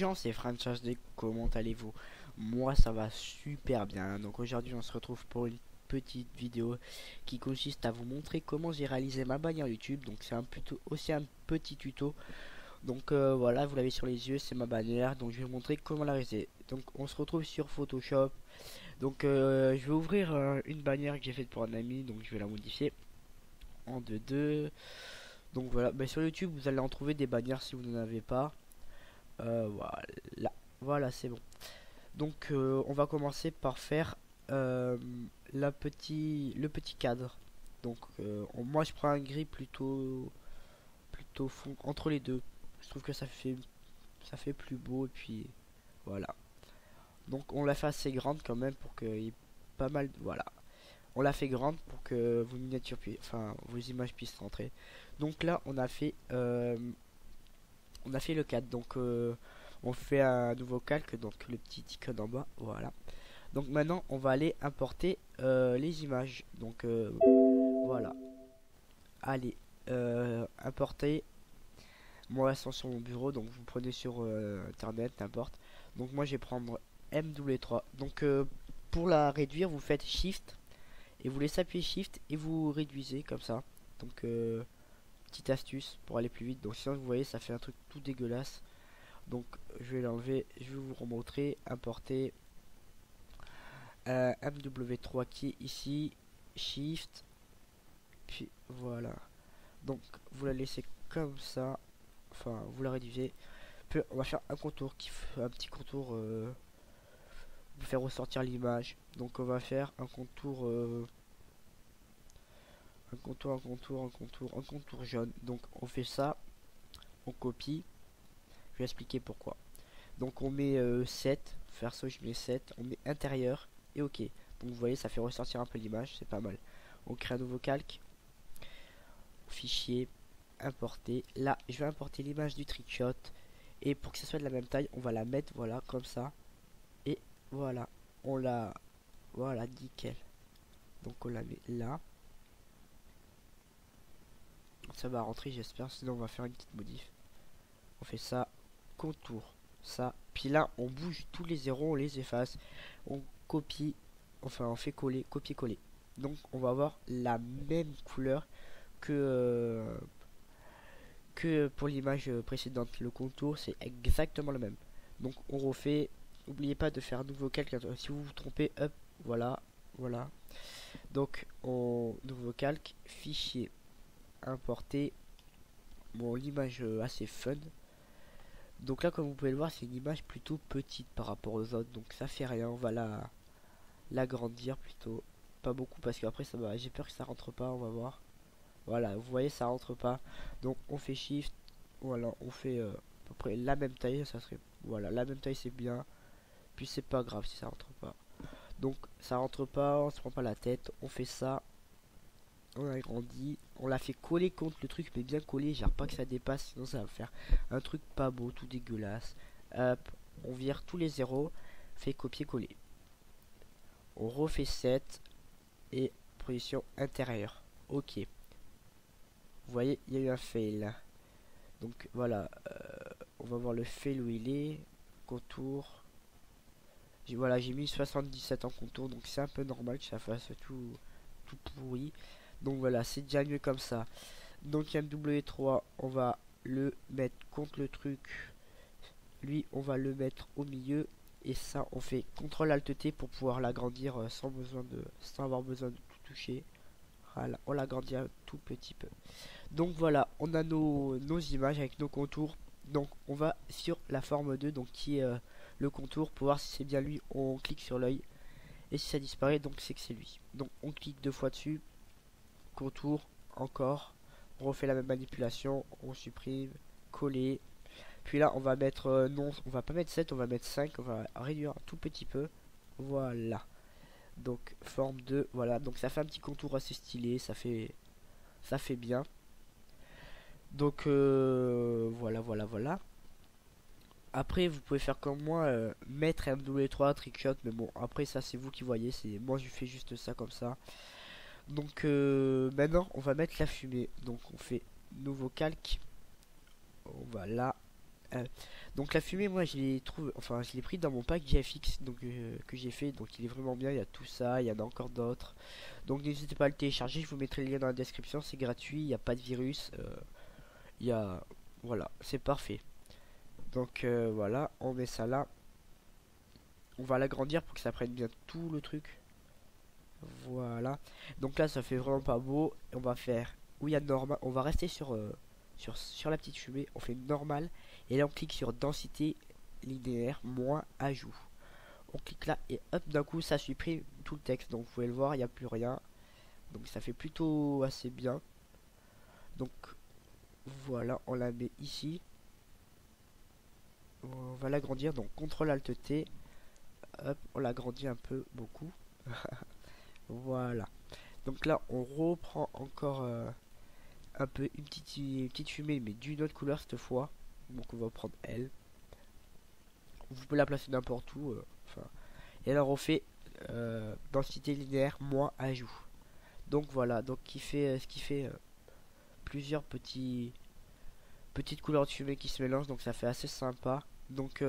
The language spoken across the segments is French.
gens, c'est FranchD, comment allez-vous? Moi ça va super bien. Donc aujourd'hui on se retrouve pour une petite vidéo qui consiste à vous montrer comment j'ai réalisé ma bannière YouTube. Donc c'est aussi un petit tuto. Donc voilà, vous l'avez sur les yeux, c'est ma bannière. Donc je vais vous montrer comment la réaliser. Donc on se retrouve sur Photoshop. Donc je vais ouvrir une bannière que j'ai faite pour un ami. Donc je vais la modifier en 2-2. Donc voilà, sur YouTube vous allez en trouver des bannières si vous n'en avez pas. Voilà, c'est bon. Donc on va commencer par faire le petit cadre. Donc moi je prends un gris plutôt fond entre les deux. Je trouve que ça fait plus beau et puis voilà. Donc on l'a fait assez grande quand même pour qu'il y ait pas mal voilà. On l'a fait grande pour que vos miniatures enfin vos images puissent rentrer. Donc là on a fait le cadre. Donc on fait un nouveau calque, donc le petit icône en bas, voilà. Donc maintenant on va aller importer les images. Donc voilà. Allez, importer. Moi elles sont sur mon bureau, donc vous prenez sur internet, n'importe. Donc moi je vais prendre MW3. Donc pour la réduire, vous faites Shift et vous laissez appuyer Shift et vous réduisez comme ça. Donc petite astuce pour aller plus vite. Donc sinon vous voyez ça fait un truc tout dégueulasse. Donc je vais l'enlever, je vais vous remontrer, importer MW3 qui est ici, Shift, puis voilà. Donc vous la laissez comme ça, enfin vous la réduisez. Puis on va faire un contour, un petit contour pour faire ressortir l'image. Donc on va faire un contour, un contour jaune. Donc on fait ça, on copie. Je vais expliquer pourquoi. Donc on met 7, perso je mets 7, on met intérieur et ok. Donc vous voyez ça fait ressortir un peu l'image, c'est pas mal. On crée un nouveau calque, fichier, importer. Là je vais importer l'image du trickshot et pour que ça soit de la même taille on va la mettre voilà comme ça. Et voilà, voilà nickel. Donc on la met là. Ça va rentrer j'espère, sinon on va faire une petite modif. On fait ça, contour, ça, puis là on bouge tous les zéros, on les efface, on copie, enfin on fait coller, copier-coller. Donc on va avoir la même couleur que pour l'image précédente. Le contour c'est exactement le même. Donc on refait, n'oubliez pas de faire un nouveau calque, si vous vous trompez, hop, voilà. Donc on nouveau calque, fichier, importer, bon l'image assez fun. Donc là comme vous pouvez le voir c'est une image plutôt petite par rapport aux autres, donc ça fait rien, on va l'agrandir plutôt, pas beaucoup parce qu'après ça va, j'ai peur que ça rentre pas, on va voir. Voilà, vous voyez ça rentre pas, donc on fait shift, voilà, on fait à peu près la même taille, ça serait, voilà, la même taille c'est bien, puis c'est pas grave si ça rentre pas. Donc ça rentre pas, on se prend pas la tête, on fait ça, on agrandit, on l'a fait coller contre le truc mais bien collé, genre pas que ça dépasse sinon ça va faire un truc pas beau, tout dégueulasse. Hop, on vire tous les zéros, fait copier-coller. On refait 7 et position intérieure. Ok. Vous voyez, il y a eu un fail. Donc voilà, on va voir le fail où il est. Contour. Voilà, j'ai mis 77 en contour, donc c'est un peu normal que ça fasse tout pourri. Donc voilà, c'est déjà mieux comme ça. Donc MW3, on va le mettre contre le truc. Lui, on va le mettre au milieu. Et ça, on fait CTRL ALT T pour pouvoir l'agrandir sans avoir besoin de tout toucher. Voilà, on l'agrandit un tout petit peu. Donc voilà, on a nos images avec nos contours. Donc on va sur la forme 2, donc qui est le contour. Pour voir si c'est bien lui, on clique sur l'œil. Et si ça disparaît, donc c'est que c'est lui. Donc on clique 2 fois dessus. Contour, encore. On refait la même manipulation. On supprime, coller. Puis là on va mettre non, on va pas mettre 7, on va mettre 5, on va réduire un tout petit peu. Voilà. Donc forme 2, voilà. Donc ça fait un petit contour assez stylé, ça fait bien. Donc voilà. Après vous pouvez faire comme moi, mettre MW3 trickshot, mais bon après ça c'est vous qui voyez, c'est moi je fais juste ça comme ça. Donc maintenant on va mettre la fumée. Donc on fait nouveau calque. On va là, Donc la fumée, moi je l'ai trouvé, enfin je l'ai pris dans mon pack GFX donc que j'ai fait, donc il est vraiment bien. Il y a tout ça, il y en a encore d'autres. Donc n'hésitez pas à le télécharger, je vous mettrai le lien dans la description. C'est gratuit, il n'y a pas de virus. Il y a, voilà, c'est parfait. Donc voilà, on met ça là. On va l'agrandir pour que ça prenne bien tout le truc. Voilà. Donc là, ça fait vraiment pas beau. On va faire où il y a normal. On va rester sur la petite fumée. On fait normal. Et là, on clique sur densité linéaire moins ajout. On clique là et hop, d'un coup, ça supprime tout le texte. Donc vous pouvez le voir, il n'y a plus rien. Donc ça fait plutôt assez bien. Donc voilà, on la met ici. On va l'agrandir. Donc CTRL ALT T. Hop, on l'agrandit un peu, beaucoup. Voilà. Donc là, on reprend encore un peu une petite fumée, mais d'une autre couleur cette fois. Donc on va prendre elle. Vous pouvez la placer n'importe où. Enfin. Et alors on fait densité linéaire moins ajout. Donc voilà. Donc qui fait ce qui fait plusieurs petites couleurs de fumée qui se mélangent. Donc ça fait assez sympa. Donc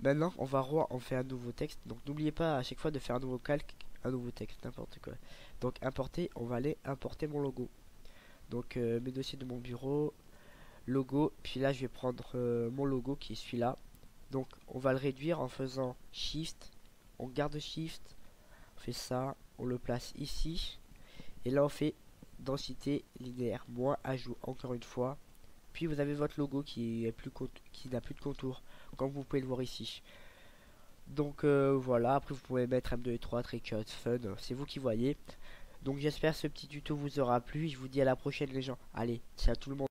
maintenant on va on fait un nouveau texte. Donc n'oubliez pas à chaque fois de faire un nouveau calque, un nouveau texte, n'importe quoi. Donc importer, on va aller importer mon logo. Donc mes dossiers de mon bureau, logo, puis là je vais prendre mon logo qui est celui-là. Donc on va le réduire en faisant Shift, on garde Shift, on fait ça, on le place ici, et là on fait densité linéaire, moins ajout encore une fois. Puis vous avez votre logo qui n'a plus de contour, comme vous pouvez le voir ici. Donc voilà, après vous pouvez mettre M2 et 3, Tricut, Fun, c'est vous qui voyez. Donc j'espère que ce petit tuto vous aura plu. Je vous dis à la prochaine les gens. Allez, ciao tout le monde.